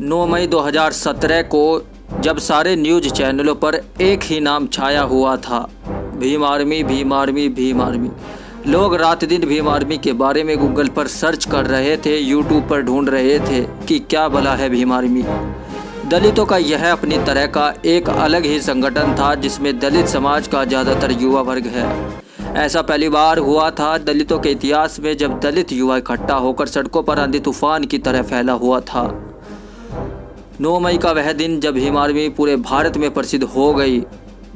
9 मई 2017 को जब सारे न्यूज़ चैनलों पर एक ही नाम छाया हुआ था, Bhim army, Bhim army, Bhim army. लोग रात दिन भीम आर्मी के बारे में गूगल पर सर्च कर रहे थे, यूट्यूब पर ढूंढ रहे थे कि क्या भला है भीम आर्मी। दलितों का यह अपनी तरह का एक अलग ही संगठन था जिसमें दलित समाज का ज़्यादातर युवा वर्ग है। ऐसा पहली बार हुआ था दलितों के इतिहास में जब दलित युवा इकट्ठा होकर सड़कों पर आंधी तूफान की तरह फैला हुआ था। 9 मई का वह दिन जब भीम आर्मी पूरे भारत में प्रसिद्ध हो गई।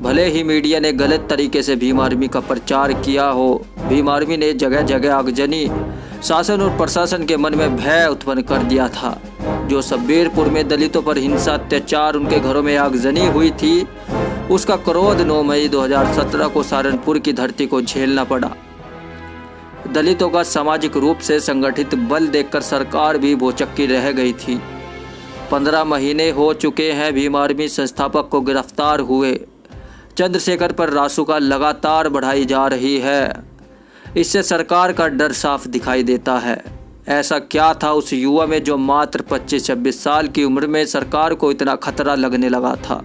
भले ही मीडिया ने गलत तरीके से भीम आर्मी का प्रचार किया हो, भीम आर्मी ने जगह जगह आगजनी, शासन और प्रशासन के मन में भय उत्पन्न कर दिया था। जो शब्बीरपुर में दलितों पर हिंसा, अत्याचार, उनके घरों में आगजनी हुई थी, उसका क्रोध 9 मई 2017 को सहारनपुर की धरती को झेलना पड़ा। दलितों का सामाजिक रूप से संगठित बल देखकर सरकार भी भौचक्की रह गई थी। 15 महीने हो चुके हैं भीम आर्मी संस्थापक को गिरफ्तार हुए। चंद्रशेखर पर रासुका लगातार बढ़ाई जा रही है। इससे सरकार का डर साफ दिखाई देता है। ऐसा क्या था उस युवा में जो मात्र 25-26 साल की उम्र में सरकार को इतना खतरा लगने लगा था।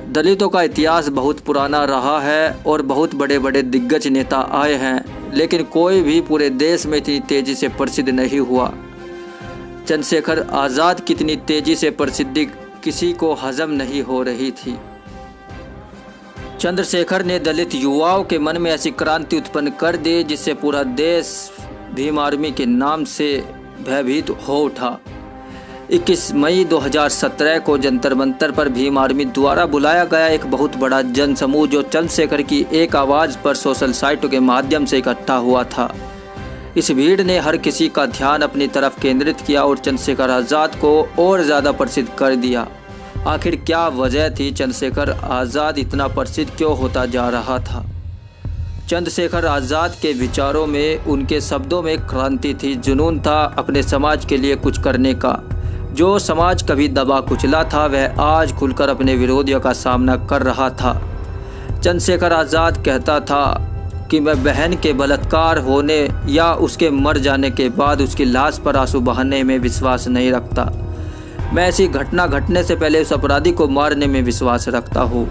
दलितों का इतिहास बहुत पुराना रहा है और बहुत बड़े बड़े दिग्गज नेता आए हैं, लेकिन कोई भी पूरे देश में इतनी तेजी से प्रसिद्ध नहीं हुआ। चंद्रशेखर आज़ाद कितनी तेजी से प्रसिद्धि किसी को हजम नहीं हो रही थी। चंद्रशेखर ने दलित युवाओं के मन में ऐसी क्रांति उत्पन्न कर दी जिससे पूरा देश भीम आर्मी के नाम से भयभीत हो उठा। 21 मई 2017 को जंतर मंतर पर भीम आर्मी द्वारा बुलाया गया एक बहुत बड़ा जनसमूह जो चंद्रशेखर की एक आवाज़ पर सोशल साइटों के माध्यम से इकट्ठा हुआ था। इस भीड़ ने हर किसी का ध्यान अपनी तरफ केंद्रित किया और चंद्रशेखर आज़ाद को और ज़्यादा प्रसिद्ध कर दिया। आखिर क्या वजह थी, चंद्रशेखर आज़ाद इतना प्रसिद्ध क्यों होता जा रहा था? चंद्रशेखर आज़ाद के विचारों में, उनके शब्दों में क्रांति थी, जुनून था अपने समाज के लिए कुछ करने का। जो समाज कभी दबा कुचला था वह आज खुलकर अपने विरोधियों का सामना कर रहा था। चंद्रशेखर आज़ाद कहता था कि मैं बहन के बलात्कार होने या उसके मर जाने के बाद उसकी लाश पर आंसू बहाने में विश्वास नहीं रखता। मैं ऐसी घटना घटने से पहले उस अपराधी को मारने में विश्वास रखता हूँ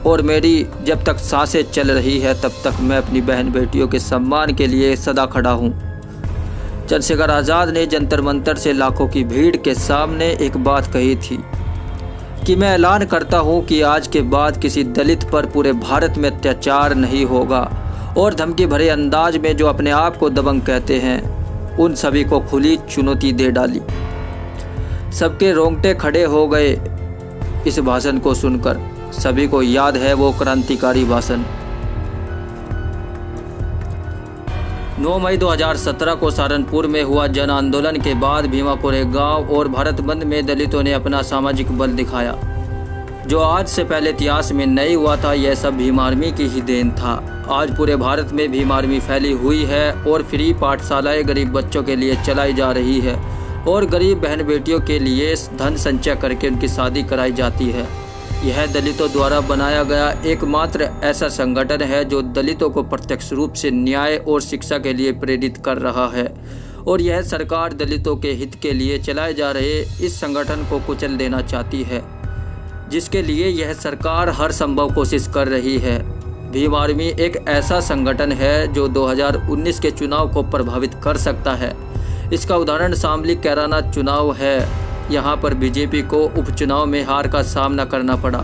और मेरी जब तक सांसें चल रही है तब तक मैं अपनी बहन बेटियों के सम्मान के लिए सदा खड़ा हूँ। चंद्रशेखर आज़ाद ने जंतर मंतर से लाखों की भीड़ के सामने एक बात कही थी कि मैं ऐलान करता हूँ कि आज के बाद किसी दलित पर पूरे भारत में अत्याचार नहीं होगा, और धमकी भरे अंदाज में जो अपने आप को दबंग कहते हैं उन सभी को खुली चुनौती दे डाली। सबके रोंगटे खड़े हो गए इस भाषण को सुनकर। सभी को याद है वो क्रांतिकारी भाषण। 9 मई 2017 को सहारनपुर में हुआ जन आंदोलन के बाद भीमा कोरेगांव और भारत बंद में दलितों ने अपना सामाजिक बल दिखाया, जो आज से पहले इतिहास में नहीं हुआ था। यह सब भीम आर्मी की ही देन था। आज पूरे भारत में भीम आर्मी फैली हुई है और फ्री पाठशालाएं गरीब बच्चों के लिए चलाई जा रही है और गरीब बहन बेटियों के लिए धन संचय करके उनकी शादी कराई जाती है। यह दलितों द्वारा बनाया गया एकमात्र ऐसा संगठन है जो दलितों को प्रत्यक्ष रूप से न्याय और शिक्षा के लिए प्रेरित कर रहा है, और यह सरकार दलितों के हित के लिए चलाए जा रहे इस संगठन को कुचल देना चाहती है, जिसके लिए यह सरकार हर संभव कोशिश कर रही है। भीम आर्मी एक ऐसा संगठन है जो 2019 के चुनाव को प्रभावित कर सकता है। इसका उदाहरण शामली कैराना चुनाव है। यहाँ पर बीजेपी को उपचुनाव में हार का सामना करना पड़ा,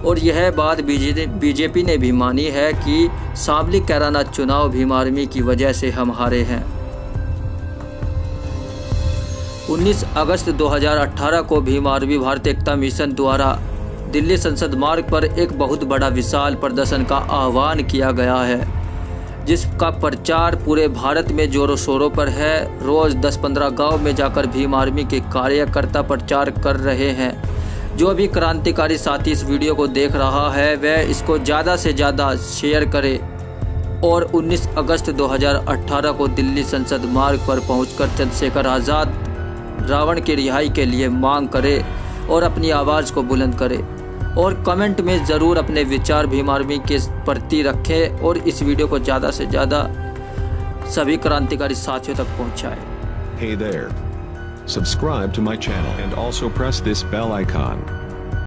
और यह बात बीजेपी ने भी मानी है कि शामली कैराना चुनाव भीम आर्मी की वजह से हम हारे हैं। 19 अगस्त 2018 को भीम आर्मी भारत एकता मिशन द्वारा दिल्ली संसद मार्ग पर एक बहुत बड़ा विशाल प्रदर्शन का आह्वान किया गया है, जिसका प्रचार पूरे भारत में जोरों शोरों पर है। रोज़ 10-15 गांव में जाकर भीम आर्मी के कार्यकर्ता प्रचार कर रहे हैं। जो भी क्रांतिकारी साथी इस वीडियो को देख रहा है वह इसको ज़्यादा से ज़्यादा शेयर करे और 19 अगस्त 2018 को दिल्ली संसद मार्ग पर पहुंचकर चंद्रशेखर आज़ाद रावण की रिहाई के लिए मांग करे और अपनी आवाज़ को बुलंद करे, और कमेंट में ज़रूर अपने विचार भीम आर्मी के प्रति रखें और इस वीडियो को ज़्यादा से ज़्यादा सभी क्रांतिकारी साथियों तक पहुंचाएं। Hey there. Subscribe to my channel and also press this bell icon.